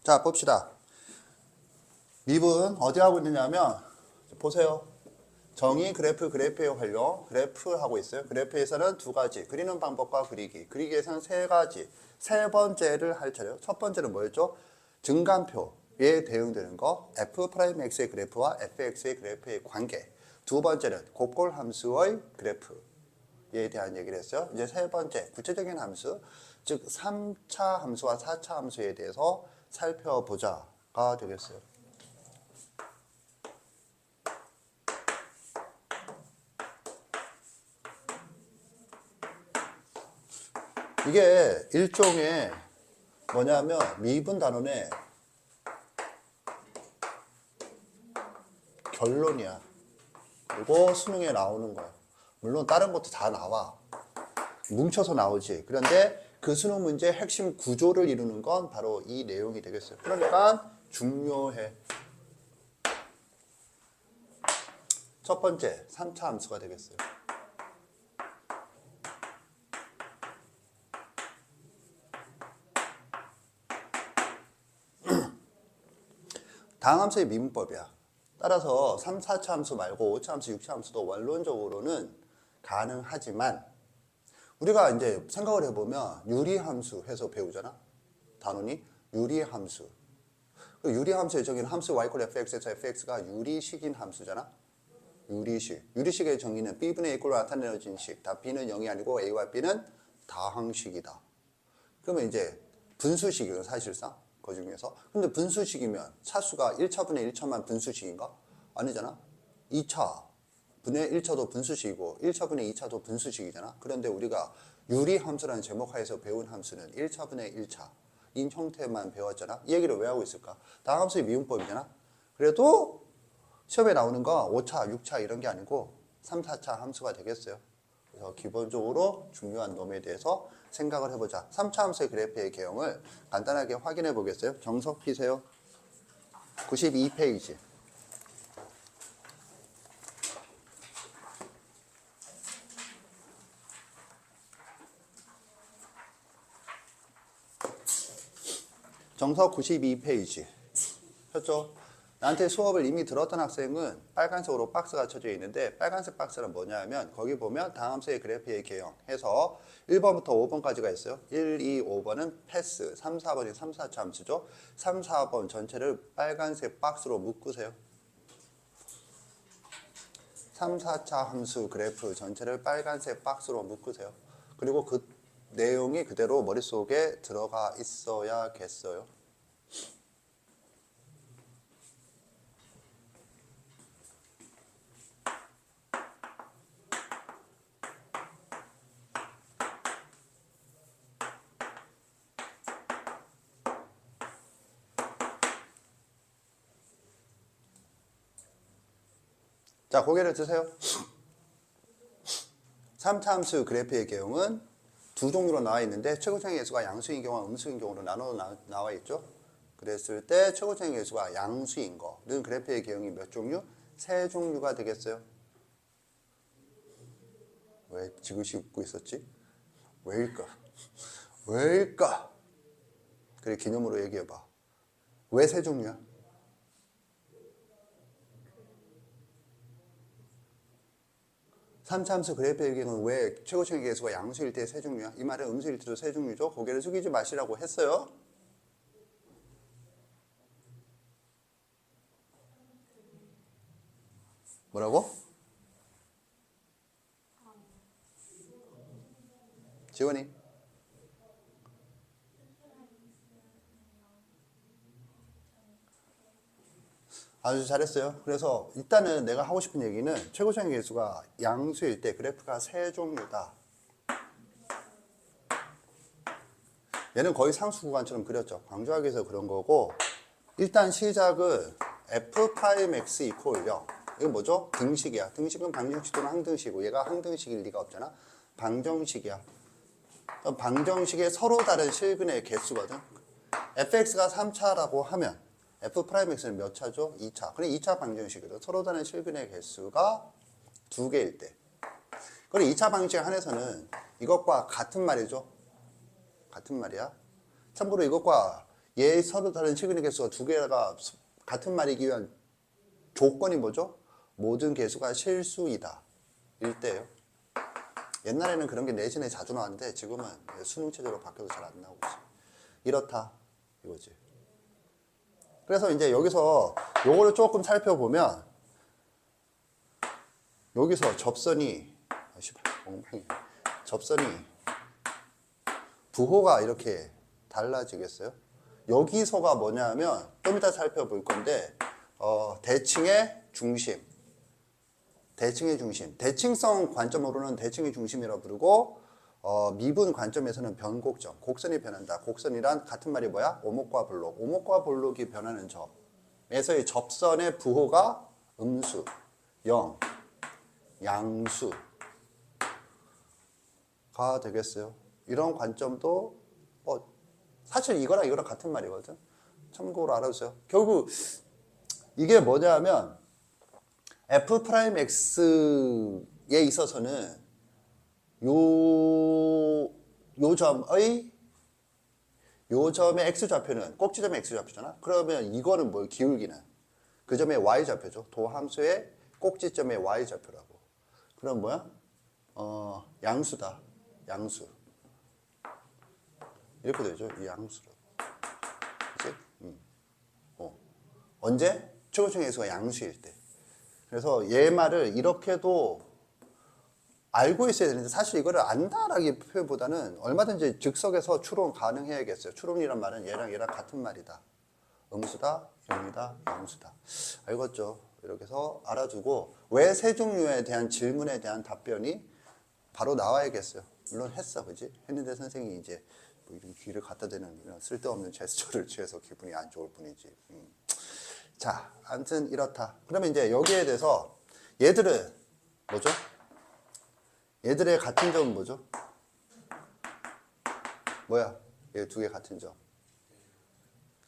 자, 봅시다. 밉은 어디 하고 있느냐면 보세요. 정의 그래프의 활용, 그래프 하고 있어요. 그래프에서는 두 가지, 그리는 방법과 그리기. 그리기에서는 세 가지. 세 번째를 할 차례요. 첫 번째는 뭐였죠? 증간표에 대응되는 거, f'x의 그래프와 fx의 그래프의 관계. 두 번째는 곱골함수의 그래프에 대한 얘기를 했어요. 이제 세 번째, 구체적인 함수, 즉 3차 함수와 4차 함수에 대해서 살펴보자가 되겠어요. 이게 일종의 뭐냐면 미분 단원의 결론이야. 그리고 수능에 나오는 거야. 물론 다른 것도 다 나와. 뭉쳐서 나오지. 그런데 그 수능 문제의 핵심 구조를 이루는 건 바로 이 내용이 되겠어요. 그러니까 중요해. 첫 번째, 3차 함수가 되겠어요. 다항 함수의 미분법이야. 따라서 3, 4차 함수 말고 5차 함수, 6차 함수도 원론적으로는 가능하지만 우리가 이제 생각을 해보면 유리함수 해서 배우잖아. 단원이 유리함수. 유리함수의 정의는 함수 y = fx에서 fx가 유리식인 함수잖아. 유리식. 유리식의 정의는 b분의 a 꼴로 나타내어진 식. 다 b는 0이 아니고 a와 b는 다항식이다. 그러면 이제 분수식이에요, 사실상. 그 중에서. 근데 분수식이면 차수가 1차분의 1차만 분수식인가? 아니잖아. 2차 분의 1차도 분수식이고 1차분의 2차도 분수식이잖아. 그런데 우리가 유리함수라는 제목 하에서 배운 함수는 1차분의 1차 인 형태만 배웠잖아. 이 얘기를 왜 하고 있을까? 다항함수의 미분법이잖아. 그래도 시험에 나오는 거 5차, 6차 이런 게 아니고 3, 4차 함수가 되겠어요. 그래서 기본적으로 중요한 놈에 대해서 생각을 해보자. 3차 함수의 그래프의 개형을 간단하게 확인해 보겠어요. 정석 피세요. 92페이지. 정석 92페이지. 폈죠? 나한테 수업을 이미 들었던 학생은 빨간색으로 박스가 쳐져 있는데 빨간색 박스는 뭐냐 하면 거기 보면 다함수의 그래프의 개형 해서 1번부터 5번까지가 있어요. 1, 2, 5번은 패스, 3, 4번이 3, 4차 함수죠. 3, 4번 전체를 빨간색 박스로 묶으세요. 3, 4차 함수 그래프 전체를 빨간색 박스로 묶으세요. 그리고 그 내용이 그대로 머릿속에 들어가 있어야겠어요. 자, 고개를 드세요. 3차 함수 그래프의 개형은 두 종류로 나와 있는데 최고차의 계수가 양수인 경우와 음수인 경우로 나와 있죠. 그랬을 때 최고차의 계수가 양수인 거는 그래프의 개형이 몇 종류? 세 종류가 되겠어요. 왜 지그시 웃고 있었지? 왜일까? 왜일까? 그래, 기념으로 얘기해봐. 왜 세 종류야? 삼차함수 그래프의 개형은 왜 최고차의 계수가 양수일 때 세 종류야? 이 말은 음수일 때도 세 종류죠. 고개를 숙이지 마시라고 했어요. 뭐라고? 지원이? 아주 잘했어요. 그래서 일단은 내가 하고 싶은 얘기는 최고차의 계수가 양수일 때 그래프가 세 종류다. 얘는 거의 상수 구간처럼 그렸죠. 강조하기 위해서 그런 거고, 일단 시작은 f'x 이퀄 0. 이건 뭐죠? 등식이야. 등식은 방정식 또는 항등식이고 얘가 항등식일 리가 없잖아. 방정식이야. 방정식의 서로 다른 실근의 개수거든. fx가 3차라고 하면 f'x는 몇 차죠? 2차. 그래 2차 방정식이거든. 서로 다른 실근의 개수가 2개일 때. 그리고 2차 방정식에 한해서는 이것과 같은 말이죠. 같은 말이야. 참고로 이것과 얘 서로 다른 시그널 개수가 두 개가 같은 말이기 위한 조건이 뭐죠? 모든 개수가 실수이다. 일대예요. 옛날에는 그런 게 내신에 자주 나왔는데 지금은 수능 체제로 바뀌어서 잘 안 나오고 있어. 이렇다 이거지. 그래서 이제 여기서 요거를 조금 살펴보면 여기서 접선이 부호가 이렇게 달라지겠어요? 여기서가 뭐냐면 좀 이따 살펴볼 건데 대칭의 중심, 대칭성 관점으로는 대칭의 중심이라고 부르고 미분 관점에서는 변곡점, 곡선이 변한다. 곡선이란 같은 말이 뭐야? 오목과 볼록, 오목과 볼록이 변하는 점에서의 접선의 부호가 음수, 영, 양수가 되겠어요. 이런 관점도 사실 이거랑 같은 말이거든. 참고로 알아주세요. 결국 이게 뭐냐면 F'X에 있어서는 요 점의 X좌표는 꼭지점의 X좌표잖아. 그러면 이거는 뭘 기울기는 그 점의 Y좌표죠. 도함수의 꼭지점의 Y좌표라고. 그럼 뭐야? 양수다. 양수. 이렇게 되죠. 이 양수라고. 그치? 언제? 최고층의 수가 양수일 때. 그래서 얘 말을 이렇게도 알고 있어야 되는데 사실 이거를 안다라기 표현보다는 얼마든지 즉석에서 추론 가능해야겠어요. 추론이란 말은 얘랑 같은 말이다. 음수다, 영이다, 양수다. 알겠죠? 이렇게 해서 알아두고 왜 세 종류에 대한 질문에 대한 답변이 바로 나와야겠어요. 물론 했어, 그지? 했는데 선생님이 이제 뭐 이런 귀를 갖다 대는 이런 쓸데없는 제스처를 취해서 기분이 안 좋을 뿐이지. 자, 아무튼 이렇다. 그러면 이제 여기에 대해서 얘들은 뭐죠? 얘들의 같은 점은 뭐죠? 뭐야? 얘 두 개 같은 점.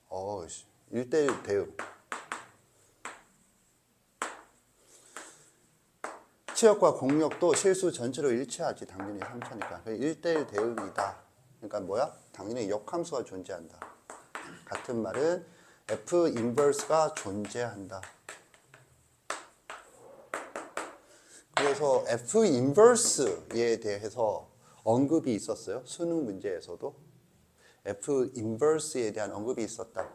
1대1 대응. 치역과 공역도 실수 전체로 일치하지. 당연히 3차니까. 1대1 대응이다. 그러니까 뭐야? 당연히 역함수가 존재한다. 같은 말은 F 인버스가 존재한다. 그래서 F 인버스에 대해서 언급이 있었어요. 수능 문제에서도. F 인버스에 대한 언급이 있었다.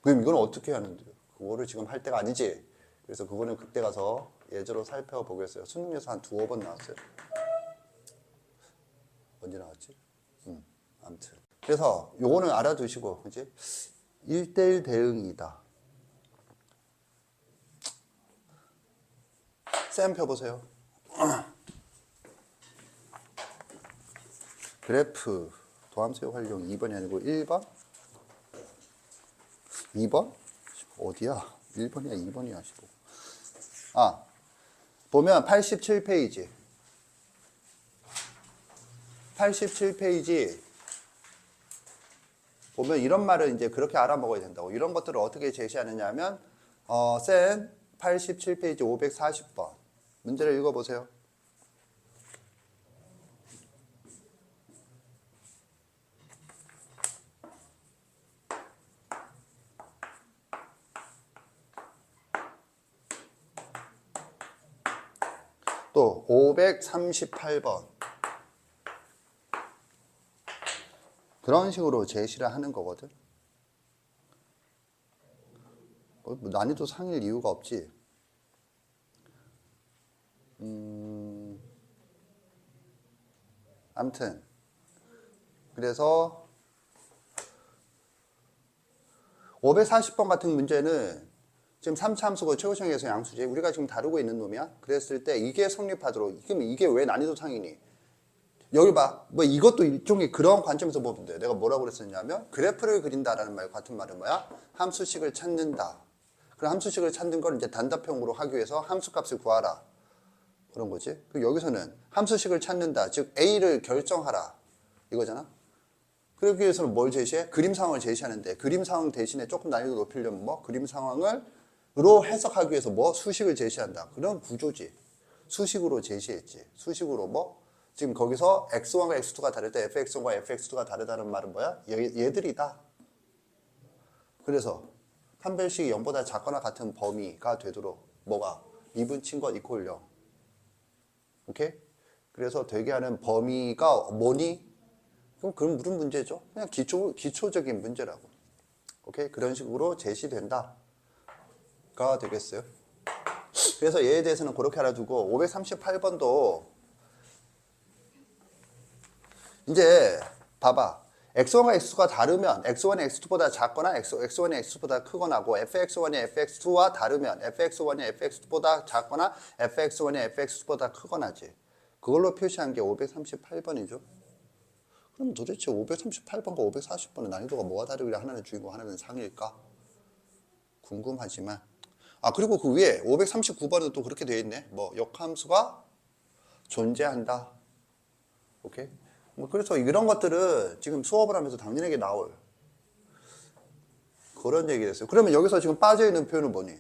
그럼 이건 어떻게 하는데요? 그거를 지금 할 때가 아니지. 그래서 그거는 그때 가서 예제로 살펴보겠어요. 수능에서 한 두어 번 나왔어요. 언제 나왔지? 아무튼. 그래서 요거는 알아두시고, 그지? 1대1 대응이다. 쌤 펴보세요. 그래프 도함수의 활용 2번이 아니고 1번? 2번? 어디야? 1번이야 2번이야 15. 보면 87페이지 보면 이런 말을 이제 그렇게 알아먹어야 된다고. 이런 것들을 어떻게 제시하느냐 하면 쌤 87페이지 540번 문제를 읽어보세요. 또 538번 그런 식으로 제시를 하는 거거든. 뭐 난이도 상일 이유가 없지. 아무튼 그래서 540번 같은 문제는 지금 3차 함수고 최고층에서 양수지. 우리가 지금 다루고 있는 놈이야. 그랬을 때 이게 성립하도록. 그럼 이게 왜 난이도 상이니? 여기 봐. 뭐 이것도 일종의 그런 관점에서 보면 돼. 내가 뭐라고 그랬었냐면 그래프를 그린다라는 말 같은 말은 뭐야? 함수식을 찾는다. 그럼 함수식을 찾는 걸 이제 단답형으로 하기 위해서 함수값을 구하라. 그런 거지. 그리고 여기서는 함수식을 찾는다. 즉 A를 결정하라. 이거잖아. 그러기 위해서는 뭘 제시해? 그림 상황을 제시하는데 그림 상황 대신에 조금 난이도 높이려면 뭐? 그림 상황을 으로 해석하기 위해서 뭐? 수식을 제시한다. 그런 구조지. 수식으로 제시했지. 수식으로 뭐? 지금 거기서 x1과 x2가 다를 때 fx1과 fx2가 다르다는 말은 뭐야? 얘들이다. 그래서 판별식이 0보다 작거나 같은 범위가 되도록 뭐가? 미분친 것 이퀄 0. 오케이? 그래서 되게 하는 범위가 뭐니? 그럼 무슨 문제죠? 그냥 기초적인 문제라고. 오케이? 그런 식으로 제시된다. 가 되겠어요. 그래서 얘에 대해서는 그렇게 알아두고 538번도 이제 봐봐. x1과 x2가 다르면 x1이 x2보다 작거나 x1이 x2보다 크거나고 fx1이 fx2와 다르면 fx1이 fx2보다 작거나 fx1이 fx2보다 크거나지. 그걸로 표시한 게 538번이죠. 그럼 도대체 538번과 540번의 난이도가 뭐가 다르길래 하나는 주인공 하나는 상일까? 궁금하지만 그리고 그 위에 539번은 또 그렇게 되어 있네. 뭐 역함수가 존재한다. 오케이? 뭐 그래서 이런 것들은 지금 수업을 하면서 당연하게 나올 그런 얘기를 했어요. 그러면 여기서 지금 빠져있는 표현은 뭐니?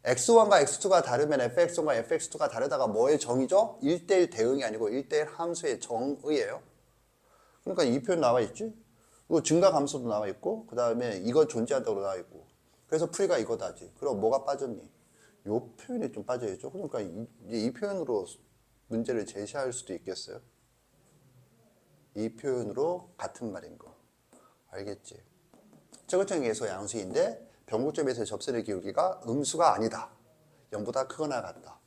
x1과 x2가 다르면 fx1과 fx2가 다르다가 뭐의 정의죠? 1대1 대응이 아니고 1대1 함수의 정의예요. 그러니까 이 표현 나와 있지? 그리고 증가함수도 나와 있고 그 다음에 이거 존재한다고 나와 있고 그래서 풀이가 이거다지. 그럼 뭐가 빠졌니? 요 표현이 좀 빠져있죠. 그러니까 이 표현으로 문제를 제시할 수도 있겠어요. 이 표현으로 같은 말인 거. 알겠지? 적극적인 예소 양수인데 변곡점에서 접선의 기울기가 음수가 아니다. 0보다 크거나 같다.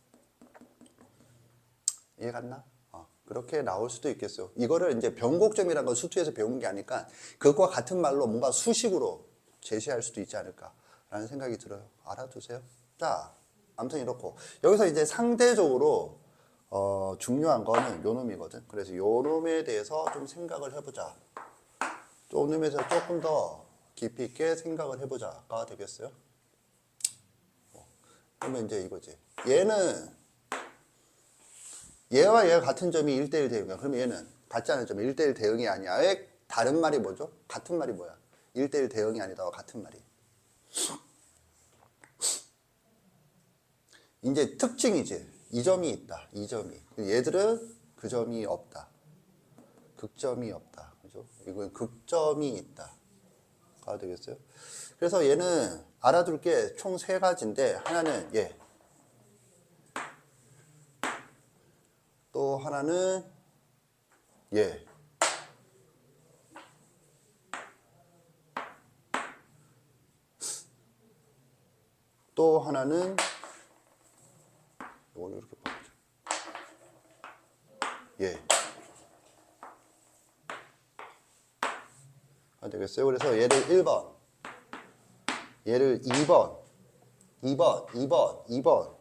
이해 갔나? 그렇게 나올 수도 있겠어요. 이거를 이제 변곡점이라는 건 수투에서 배운 게 아니까 그것과 같은 말로 뭔가 수식으로 제시할 수도 있지 않을까라는 생각이 들어요. 알아두세요. 자, 아무튼 이렇고 여기서 이제 상대적으로 중요한 거는 요 놈이거든. 그래서 요 놈에 대해서 좀 생각을 해보자. 요 놈에서 조금 더 깊이 있게 생각을 해보자가 되겠어요. 그러면 이제 이거지. 얘와 얘가 같은 점이 1대1 대응이야. 그러면 얘는 같지 않은 점이 1대1 대응이 아니야. 다른 말이 뭐죠? 같은 말이 뭐야? 1대1 대응이 아니다와 같은 말이. 이제 특징이지. 이 점이 있다. 이 점이. 얘들은 그 점이 없다. 극점이 없다. 그죠? 이건 극점이 있다. 가 되겠어요? 그래서 얘는 알아둘 게 총 3가지인데 하나는 얘. 또 하나는 얘. 또 하나는 이걸 이렇게 봐보자. 얘. 되겠어요? 그래서 얘를 1번, 얘를 2번, 2번, 2번, 2번,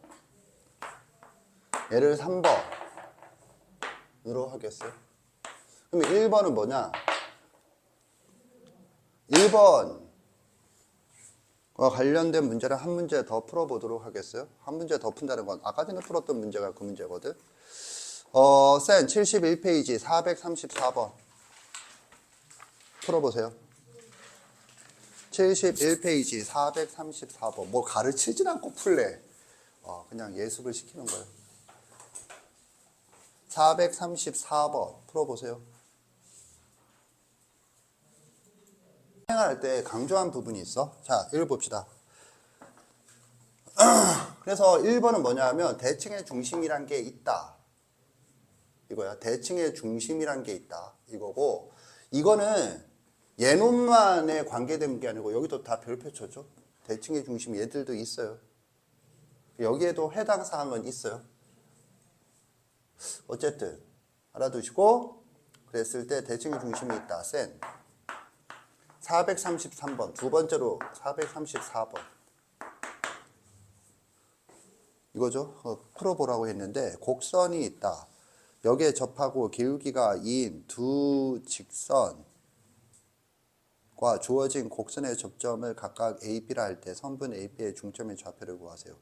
얘를 3번으로 하겠어요? 그러면 1번은 뭐냐? 1번과 관련된 문제를 한 문제 더 풀어보도록 하겠어요? 한 문제 더 푼다는 건 아까 전에 풀었던 문제가 그 문제거든. 센 71페이지 434번 풀어보세요. 71페이지 434번. 뭐 가르치진 않고 풀래. 그냥 예습을 시키는 거예요. 434번 풀어보세요. 생활할 때 강조한 부분이 있어. 자, 읽어봅시다. 그래서 1번은 뭐냐 하면 대칭의 중심이란 게 있다. 이거야. 대칭의 중심이란 게 있다. 이거고 이거는 얘놈만에 관계된 게 아니고 여기도 다 별표 쳐줘. 대칭의 중심 얘들도 있어요. 여기에도 해당 사항은 있어요. 어쨌든 알아두시고 그랬을 때 대칭의 중심이 있다. 센 433번 두 번째로 434번 이거죠. 풀어보라고 했는데 곡선이 있다. 여기에 접하고 기울기가 2인 두 직선과 주어진 곡선의 접점을 각각 A, B라 할 때 선분 A, B의 중점의 좌표를 구하세요.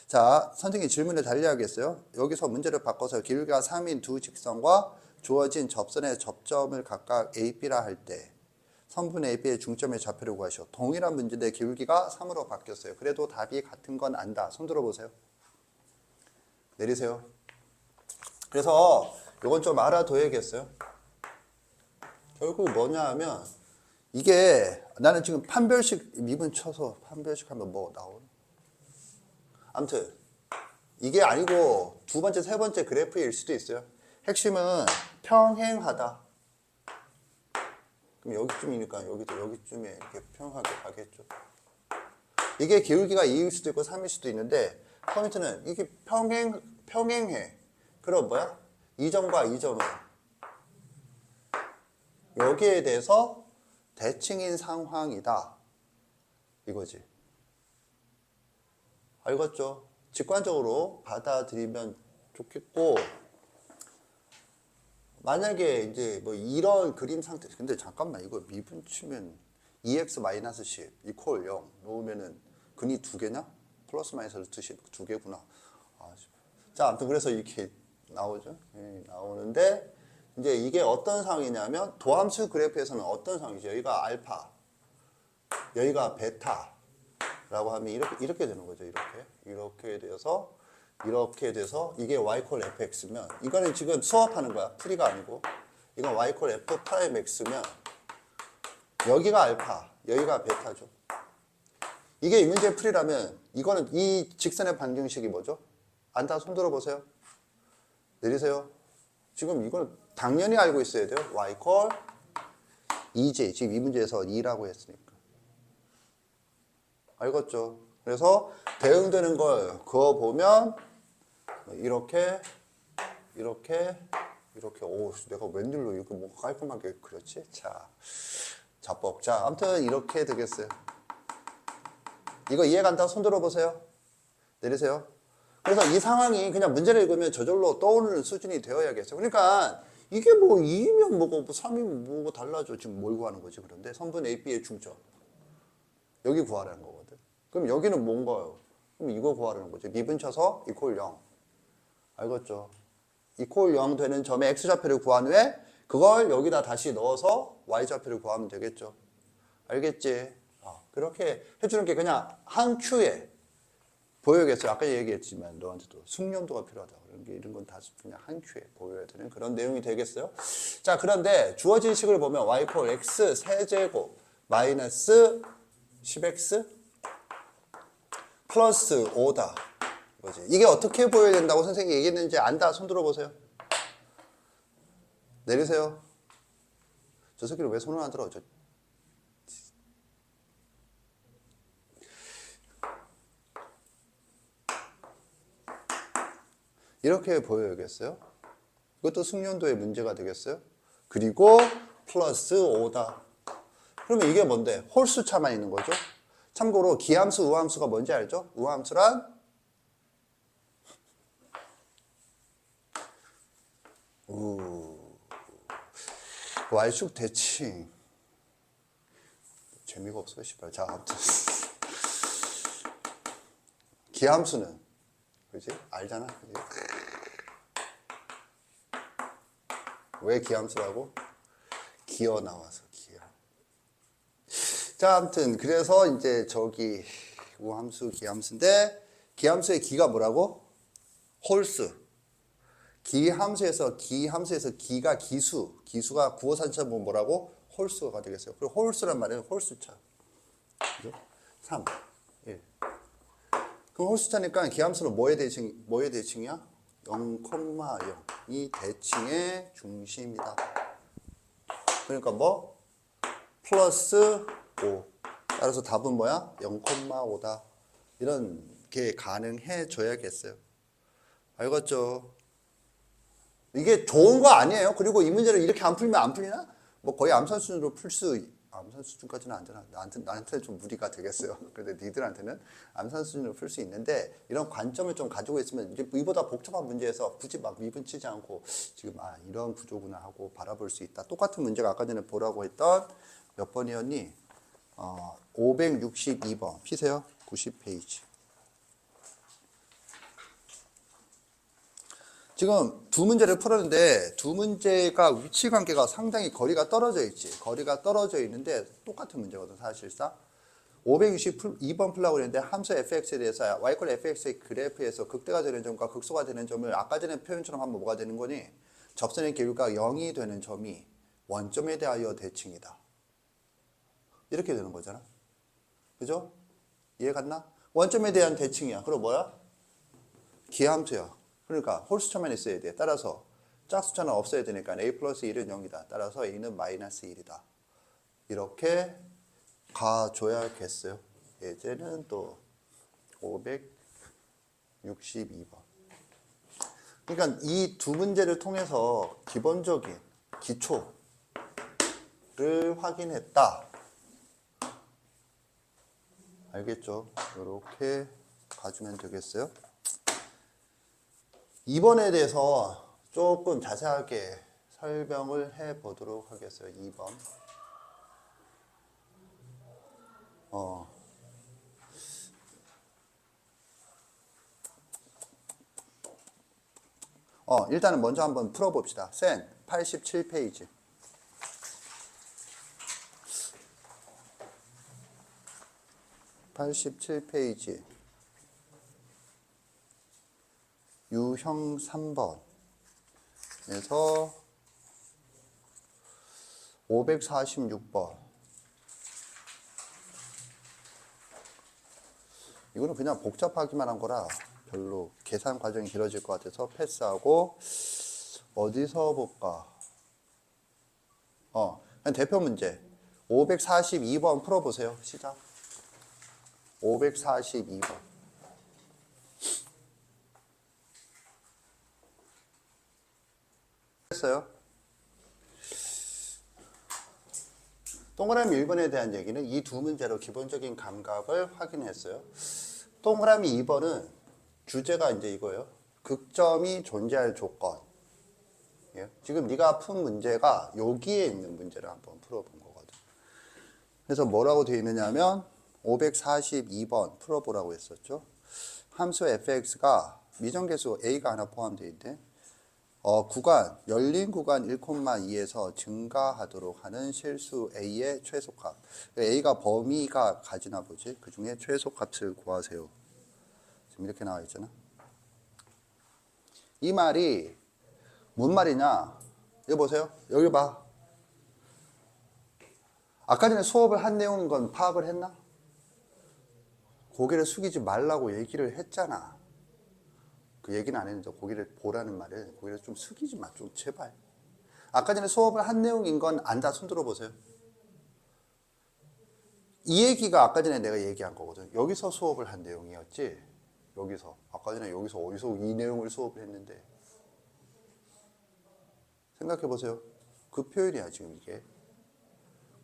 자, 선생님이 질문을 달리하겠어요. 여기서 문제를 바꿔서 기울기가 3인 두 직선과 주어진 접선의 접점을 각각 A, B라 할 때 선분 A, B의 중점의 좌표를 구하시오. 동일한 문제인데 기울기가 3으로 바뀌었어요. 그래도 답이 같은 건 안다. 손 들어보세요. 내리세요. 그래서 이건 좀 알아둬야겠어요. 결국 뭐냐 하면 이게 나는 지금 판별식 미분 쳐서 판별식 하면 뭐 나오나? 아무튼 이게 아니고 두 번째, 세 번째 그래프일 수도 있어요. 핵심은 평행하다. 그럼 여기쯤이니까 여기도 여기쯤에 이렇게 평행하게 가겠죠. 이게 기울기가 2일 수도 있고 3일 수도 있는데 포인트는 이게 평행해. 그럼 뭐야? 이 점과 이 점은 여기에 대해서 대칭인 상황이다. 이거지. 알겠죠? 직관적으로 받아들이면 좋겠고, 만약에 이제 뭐 이런 그림 상태, 근데 잠깐만 이거 미분 치면 2x-10 이퀄 0 놓으면은 근이 두 개냐? 플러스 마이너스 루트 10 두 개구나. 자, 아무튼 그래서 이렇게 나오죠. 나오는데 이제 이게 어떤 상황이냐면 도함수 그래프에서는 어떤 상황이죠? 여기가 알파, 여기가 베타라고 하면 이렇게 되는 거죠. 이렇게 돼서 이게 y 콜 fx면 이거는 지금 수업하는 거야. 풀이가 아니고 이건 y 콜 f 프라임 x면 여기가 알파, 여기가 베타죠. 이게 이 문제의 풀이라면 이거는 이 직선의 반경식이 뭐죠? 안다 손 들어 보세요. 내리세요. 지금 이건 당연히 알고 있어야 돼요. y 콜 2j. 지금 이 문제에서 2라고 했으니까. 알겠죠? 그래서 대응되는 걸 그어 보면 이렇게 오, 내가 웬일로 이렇게 뭐 깔끔하게 그렸지? 자, 자법. 자, 아무튼 이렇게 되겠어요. 이거 이해간다? 손 들어보세요. 내리세요. 그래서 이 상황이 그냥 문제를 읽으면 저절로 떠오르는 수준이 되어야겠어요. 그러니까 이게 뭐 2이면 뭐고 3이면 뭐고 달라져. 지금 뭘 구하는 거지? 그런데 선분 A, B의 중점. 여기 구하라는 거거든. 그럼 여기는 뭔가요? 그럼 이거 구하라는 거죠. 미분 쳐서 이퀄 0. 알겠죠? 이퀄 0 되는 점의 X좌표를 구한 후에 그걸 여기다 다시 넣어서 Y좌표를 구하면 되겠죠. 알겠지? 그렇게 해주는 게 그냥 한 큐에 보여야겠어요. 아까 얘기했지만 너한테도 숙련도가 필요하다. 이런 건 다 그냥 한 큐에 보여야 되는 그런 내용이 되겠어요. 자, 그런데 주어진 식을 보면 y 콜 x 세제곱 마이너스 10x 플러스 5다. 이거지. 이게 어떻게 보여야 된다고 선생님이 얘기했는지 안다. 손 들어보세요. 내리세요. 저 새끼를 왜 손을 안 들어? 이렇게 보여야겠어요. 이것도 숙련도의 문제가 되겠어요. 그리고 플러스 5다. 그러면 이게 뭔데? 홀수차만 있는 거죠. 참고로 기함수, 우함수가 뭔지 알죠? 우함수란 Y축 대칭. 재미가 없어요, 씨발. 자, 아무튼 기함수는 그지? 알잖아. 그지? 왜 기함수라고? 기어 나와서 기어. 자, 아무튼 그래서 이제 저기 우함수, 기함수인데 기함수의 기가 뭐라고? 홀수. 기함수에서 기가 기수가 구호산차면 뭐라고? 홀수가 되겠어요. 그리고 홀수란 말은 홀수차. 그죠? 3, 1. 그럼 홀수차니까 기함수는 뭐의 대칭이야? 0,0이 대칭의 중심이다. 그러니까 뭐? 플러스 5. 따라서 답은 뭐야? 0,5다. 이런 게 가능해져야겠어요. 알겠죠? 이게 좋은 거 아니에요. 그리고 이 문제를 이렇게 안 풀면 안 풀리나? 뭐 거의 암산 수준으로 암산 수준까지는 안 되나? 나한테는 좀 무리가 되겠어요. 근데 니들한테는 암산 수준으로 풀 수 있는데 이런 관점을 좀 가지고 있으면 이제 이보다 복잡한 문제에서 굳이 막 미분 치지 않고 지금 이런 구조구나 하고 바라볼 수 있다. 똑같은 문제가 아까 전에 보라고 했던 몇 번이었니? 562번. 피세요. 90페이지. 지금 두 문제를 풀었는데 두 문제가 위치 관계가 상당히 거리가 떨어져 있지. 거리가 떨어져 있는데 똑같은 문제거든 사실상. 562번 풀라고 그랬는데 함수 fx에 대해서 y 콜 fx의 그래프에서 극대가 되는 점과 극소가 되는 점을 아까 전에 표현처럼 하면 뭐가 되는 거니? 접선의 길이가 0이 되는 점이 원점에 대하여 대칭이다. 이렇게 되는 거잖아. 그죠? 이해 갔나? 원점에 대한 대칭이야. 그럼 뭐야? 기하함수야. 그러니까 홀수차만 있어야 돼. 따라서 짝수차는 없어야 되니까 a 플러스 1은 0이다. 따라서 a는 마이너스 1이다. 이렇게 가줘야겠어요. 예제는 또 562번. 그러니까 이 두 문제를 통해서 기본적인 기초를 확인했다. 알겠죠? 이렇게 봐주면 되겠어요. 2번에 대해서 조금 자세하게 설명을 해 보도록 하겠어요. 2번. 일단은 먼저 한번 풀어봅시다. 센 87페이지. 87페이지. 유형 3번에서 546번. 이거는 그냥 복잡하기만 한 거라 별로 계산 과정이 길어질 것 같아서 패스하고, 어디서 볼까? 대표 문제 542번 풀어보세요. 시작. 542번. 했어요. 동그라미 1번에 대한 얘기는 이 두 문제로 기본적인 감각을 확인했어요. 동그라미 2번은 주제가 이제 이거예요. 극점이 존재할 조건. 예? 지금 네가 푼 문제가 여기에 있는 문제를 한번 풀어본 거거든. 그래서 뭐라고 되어 있느냐면 542번 풀어보라고 했었죠. 함수 fx가 미정계수 a가 하나 포함되어 있는데 구간, 열린 구간 1,2에서 증가하도록 하는 실수 a의 최소값. a가 범위가 가지나 보지. 그 중에 최소값을 구하세요. 지금 이렇게 나와 있잖아. 이 말이 뭔 말이냐? 여기 보세요. 여기 봐. 아까 전에 수업을 한 내용인 건 파악을 했나? 고개를 숙이지 말라고 얘기를 했잖아. 그 얘기는 안 했는데 고개를 보라는 말을, 고개를 좀 숙이지 마, 좀 제발. 아까 전에 수업을 한 내용인 건 안다. 손 들어보세요. 이 얘기가 아까 전에 내가 얘기한 거거든. 여기서 수업을 한 내용이었지. 여기서 아까 전에 여기서 어디서 이 내용을 수업을 했는데, 생각해 보세요. 그 표현이야 지금 이게.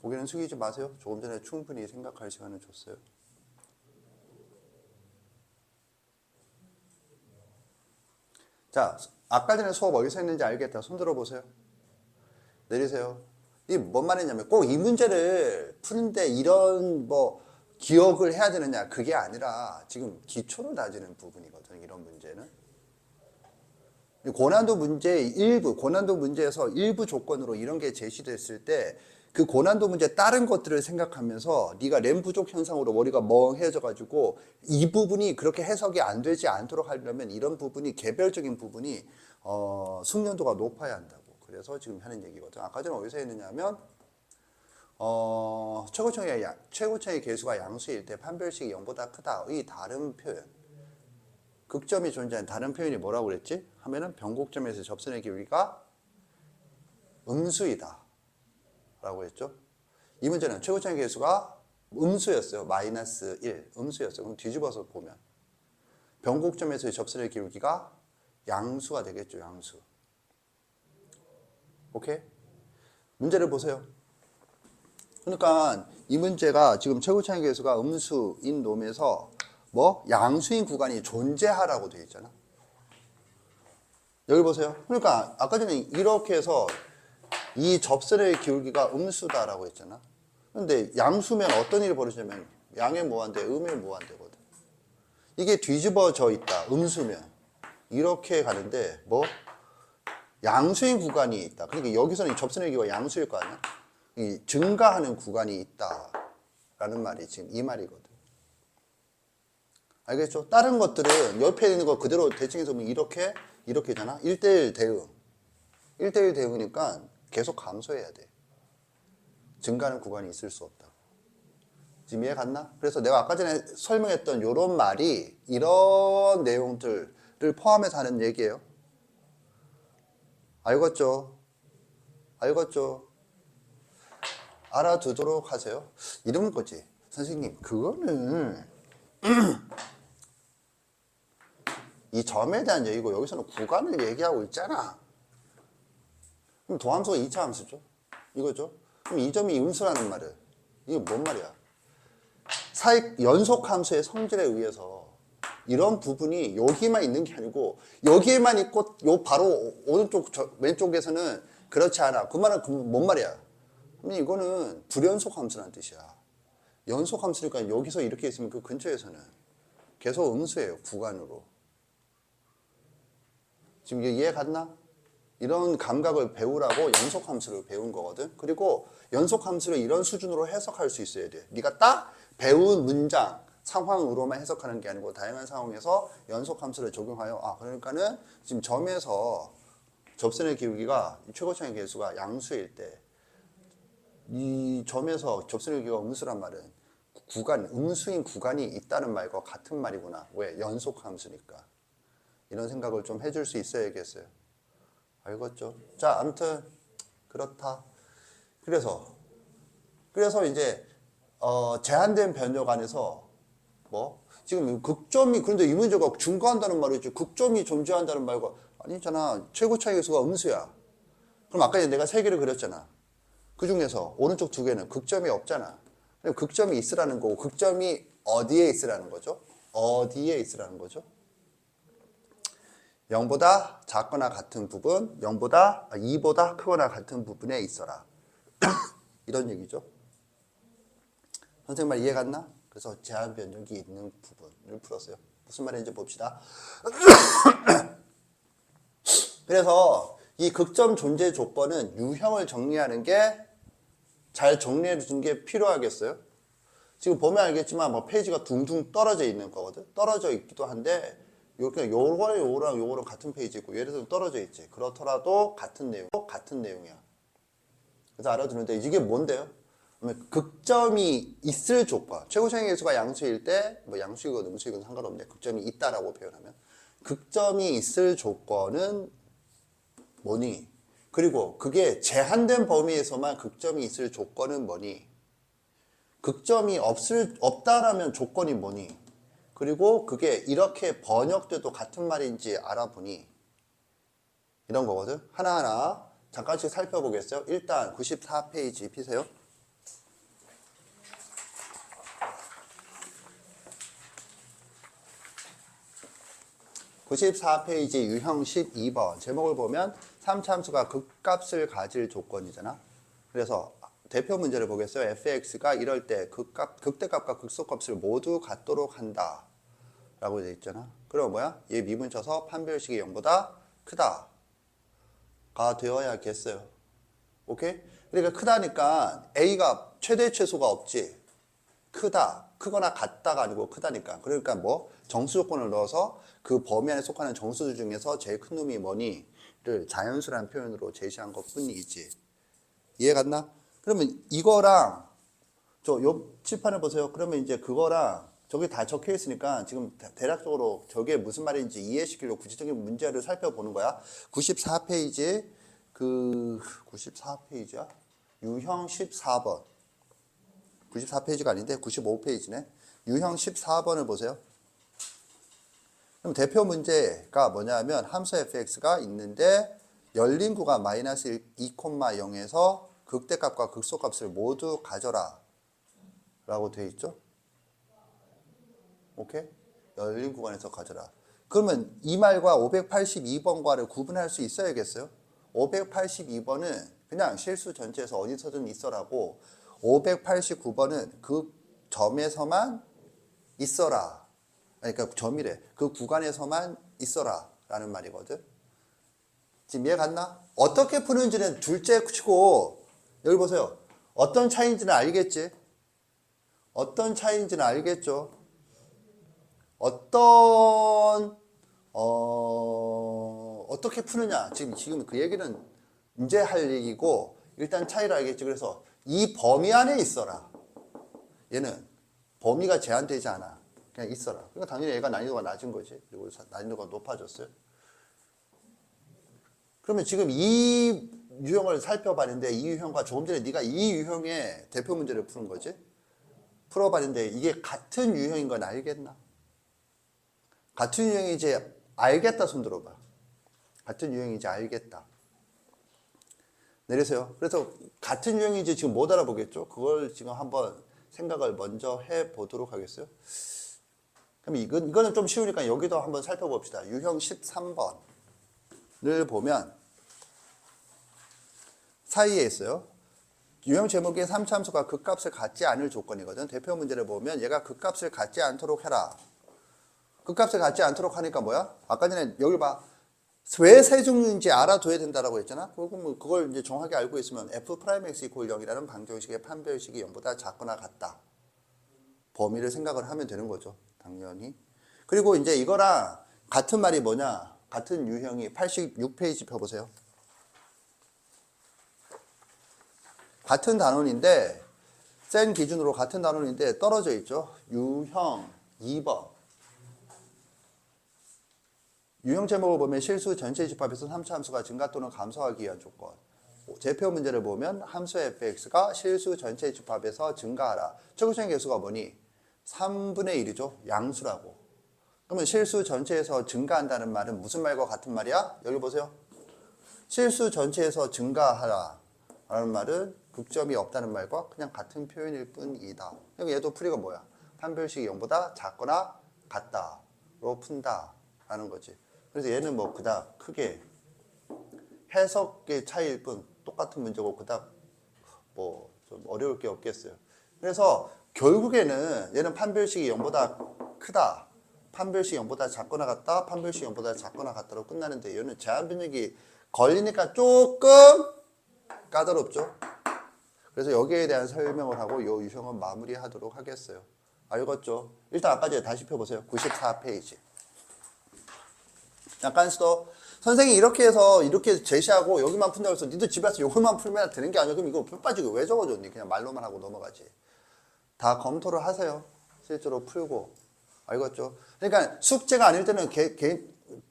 고개는 숙이지 마세요. 조금 전에 충분히 생각할 시간을 줬어요. 자, 아까 전에 수업 어디서 했는지 알겠다. 손 들어보세요. 내리세요. 이게 뭔 말이냐면 꼭 이 문제를 푸는데 이런 기억을 해야 되느냐, 그게 아니라 지금 기초를 다지는 부분이거든. 이런 문제는 고난도 문제에서 일부 조건으로 이런 게 제시됐을 때 그 고난도 문제 다른 것들을 생각하면서 네가 램 부족 현상으로 머리가 멍해져 가지고 이 부분이 그렇게 해석이 안 되지 않도록 하려면 이런 부분이, 개별적인 부분이 숙련도가 높아야 한다고. 그래서 지금 하는 얘기거든. 아까 전에 어디서 했느냐면 최고차의 계수가 양수일 때 판별식이 0보다 크다의 다른 표현. 극점이 존재하는 다른 표현이 뭐라고 그랬지? 하면은 변곡점에서 접선의 기울기가 음수이다 라고 했죠. 이 문제는 최고차의 계수가 음수였어요. 마이너스 1 음수였어요. 그럼 뒤집어서 보면 변곡점에서의 접선의 기울기가 양수가 되겠죠. 양수. 오케이? 문제를 보세요. 그러니까 이 문제가 지금 최고차의 계수가 음수인 놈에서 양수인 구간이 존재하라고 되어 있잖아. 여기 보세요. 그러니까 아까 전에 이렇게 해서 이 접선의 기울기가 음수다라고 했잖아. 근데 양수면 어떤 일이 벌어지냐면 양의 무한대, 음의 무한대거든. 이게 뒤집어져 있다. 음수면 이렇게 가는데 양수인 구간이 있다. 그러니까 여기서는 이 접선의 기울기가 양수일 거 아니야. 이 증가하는 구간이 있다라는 말이 지금 이 말이거든. 알겠죠? 다른 것들은 옆에 있는 거 그대로 대칭해서 보면 이렇게잖아. 1대1 대응. 1대1 대응이니까 계속 감소해야 돼. 증가하는 구간이 있을 수 없다. 지금 이해 갔나? 그래서 내가 아까 전에 설명했던 요런 말이 이런 내용들을 포함해서 하는 얘기예요. 알겠죠? 알겠죠? 알아두도록 하세요. 이런 거지. 선생님, 그거는 이 점에 대한 얘기고 여기서는 구간을 얘기하고 있잖아. 그럼 도함수가 2차 함수죠. 이거죠. 그럼 이 점이 음수라는 말은 이게 뭔 말이야? 사익 연속 함수의 성질에 의해서 이런 부분이 여기만 있는 게 아니고 여기에만 있고 요 바로 오른쪽 왼쪽에서는 그렇지 않아. 그 말은 뭔 말이야? 이거는 불연속 함수라는 뜻이야. 연속 함수니까 여기서 이렇게 있으면 그 근처에서는 계속 음수예요. 구간으로. 지금 이해 갔나? 이런 감각을 배우라고 연속 함수를 배운 거거든. 그리고 연속 함수를 이런 수준으로 해석할 수 있어야 돼. 네가 딱 배운 문장, 상황으로만 해석하는 게 아니고 다양한 상황에서 연속 함수를 적용하여 그러니까는 지금 점에서 접선의 기울기가 최고차의 개수가 양수일 때 이 점에서 접선의 기울기가 음수란 말은 구간, 음수인 구간이 있다는 말과 같은 말이구나. 왜? 연속 함수니까. 이런 생각을 좀 해줄 수 있어야겠어요. 알겠죠? 자, 아무튼 그렇다. 그래서 이제 제한된 변력 안에서 지금 극점이 그런데 이 문제가 증가한다는 말이지 극점이 존재한다는 말과 아니잖아. 최고 차이 계수가 음수야. 그럼 아까 내가 세 개를 그렸잖아. 그 중에서 오른쪽 두 개는 극점이 없잖아. 극점이 있으라는 거고 극점이 어디에 있으라는 거죠? 어디에 있으라는 거죠? 0보다 작거나 같은 부분, 2보다 크거나 같은 부분에 있어라. 이런 얘기죠. 선생님 말 이해 갔나? 그래서 제한 변력이 있는 부분을 풀었어요. 무슨 말인지 봅시다. 그래서 이 극점 존재 조건은 유형을 정리하는 게 잘 정리해 주는 게 필요하겠어요? 지금 보면 알겠지만 페이지가 둥둥 떨어져 있는 거거든. 떨어져 있기도 한데 요거랑 같은 페이지고 예를 들어 떨어져 있지. 그렇더라도 같은 내용이야. 그래서 알아두는데 이게 뭔데요? 극점이 있을 조건. 최고차이 계수가 양수일 때 양수이건 음수이건 상관없네. 극점이 있다라고 표현하면 극점이 있을 조건은 뭐니? 그리고 그게 제한된 범위에서만 극점이 있을 조건은 뭐니? 극점이 없다라면 조건이 뭐니? 그리고 그게 이렇게 번역돼도 같은 말인지 알아보니 이런 거거든. 하나하나 잠깐씩 살펴보겠어요. 일단 94페이지 피세요. 94페이지 유형 12번 제목을 보면 3차 함수가 극값을 가질 조건이잖아. 그래서 대표 문제를 보겠어요. fx가 이럴 때 극대값과 극소값을 모두 갖도록 한다 라고 되어 있잖아. 그럼 뭐야? 얘 미분 쳐서 판별식이 0보다 크다 가 되어야겠어요. 오케이? 그러니까 크다니까 a가 최대 최소가 없지. 크거나 같다가 아니고 크다니까. 그러니까 정수 조건을 넣어서 그 범위 안에 속하는 정수들 중에서 제일 큰 놈이 뭐니를 자연수라는 표현으로 제시한 것 뿐이지. 이해 갔나? 그러면 이거랑 요 칠판을 보세요. 그러면 이제 그거랑 저기 다 적혀 있으니까 지금 대략적으로 저게 무슨 말인지 이해시키려고 구체적인 문제를 살펴보는 거야. 94페이지 94페이지야? 유형 14번. 94페이지가 아닌데 95페이지네. 유형 14번을 보세요. 그럼 대표 문제가 뭐냐면 함수 fx가 있는데 열린 구간 마이너스 2,0에서 극대값과 극소값을 모두 가져라 라고 되어 있죠. 오케이? 열린 구간에서 가져라. 그러면 이 말과 582번과를 구분할 수 있어야겠어요. 582번은 그냥 실수 전체에서 어디서든 있어라고 589번은 그 점에서만 있어라. 그러니까 점이래. 그 구간에서만 있어라 라는 말이거든. 지금 이해 갔나? 어떻게 푸는지는 둘째 치고 여기 보세요. 어떤 차이인지는 알겠지? 어떤 차이인지는 알겠죠? 어떻게 푸느냐. 지금 그 얘기는 이제 할 얘기고 일단 차이를 알겠지. 그래서 이 범위 안에 있어라. 얘는 범위가 제한되지 않아. 그냥 있어라. 그러니까 당연히 얘가 난이도가 낮은 거지. 그리고 난이도가 높아졌어요. 그러면 지금 이 유형을 살펴봤는데 이 유형과 조금 전에 네가 이 유형의 대표 문제를 푸는 거지. 풀어봤는데 이게 같은 유형인 건 알겠나? 같은 유형인지 알겠다 손 들어봐. 같은 유형인지 알겠다. 내리세요. 그래서 같은 유형인지 지금 못 알아보겠죠? 그걸 지금 한번 생각을 먼저 해보도록 하겠어요. 그럼 이거는 좀 쉬우니까 여기도 한번 살펴봅시다. 유형 13번을 보면 사이에 있어요. 유형 제목이 3차 함수가 극값을 갖지 않을 조건이거든. 대표 문제를 보면 얘가 극값을 갖지 않도록 해라. 극값을 갖지 않도록 하니까 뭐야? 아까 전에 여기 봐. 왜 세종류인지 알아둬야 된다라고 했잖아. 그걸 이제 정확하게 알고 있으면 f'(x) = 0이라는 방정식의 판별식이 0보다 작거나 같다. 범위를 생각을 하면 되는 거죠. 당연히. 그리고 이제 이거랑 같은 말이 뭐냐? 같은 유형이 86페이지 펴보세요. 같은 단원인데 센 기준으로 같은 단원인데 떨어져 있죠. 유형 2번. 유형 제목을 보면 실수 전체 집합에서 3차 함수가 증가 또는 감소하기 위한 조건. 대표 문제를 보면 함수 fx가 실수 전체 집합에서 증가하라. 최고적인 개수가 뭐니? 3분의 1이죠. 양수라고. 그러면 실수 전체에서 증가한다는 말은 무슨 말과 같은 말이야? 여기 보세요. 실수 전체에서 증가하라 라는 말은 극점이 없다는 말과 그냥 같은 표현일 뿐이다. 얘도 풀이가 뭐야? 판별식이 0보다 작거나 같다로 푼다 라는 거지. 그래서 얘는 뭐 그닥 크게 해석의 차이일 뿐 똑같은 문제고 그닥 뭐 좀 어려울 게 없겠어요. 그래서 결국에는 얘는 판별식이 0보다 크다. 판별식이 0보다 작거나 같다. 판별식이 0보다 작거나 같다로 끝나는데 얘는 제한 변형이 걸리니까 조금 까다롭죠. 그래서 여기에 대한 설명을 하고 이 유형은 마무리하도록 하겠어요. 알겠죠? 일단 아까 전에 다시 펴보세요. 94페이지. 약간 더 선생님이 이렇게 해서 이렇게 제시하고 여기만 푼다고 해서 니도 집에 와서 이것만 풀면 되는 게 아니야. 그럼 이거 표 빠지고 왜 적어줬니? 그냥 말로만 하고 넘어가지. 다 검토를 하세요. 실제로 풀고. 알겠죠? 그러니까 숙제가 아닐 때는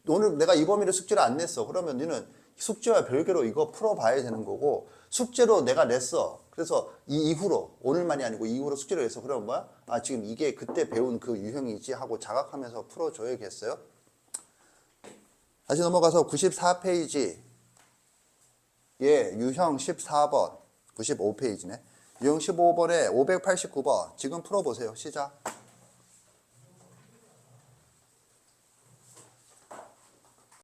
오늘 내가 이 범위를 숙제를 안 냈어. 그러면 니는 숙제와 별개로 이거 풀어봐야 되는 거고 숙제로 내가 냈어. 그래서 이 이후로 오늘만이 아니고 이후로 숙제를 했어. 그러면 뭐야? 아 지금 이게 그때 배운 그 유형이지 하고 자각하면서 풀어줘야겠어요. 다시 넘어가서 94페이지 유형 14번 95페이지네. 유형 15번에 589번 지금 풀어보세요. 시작.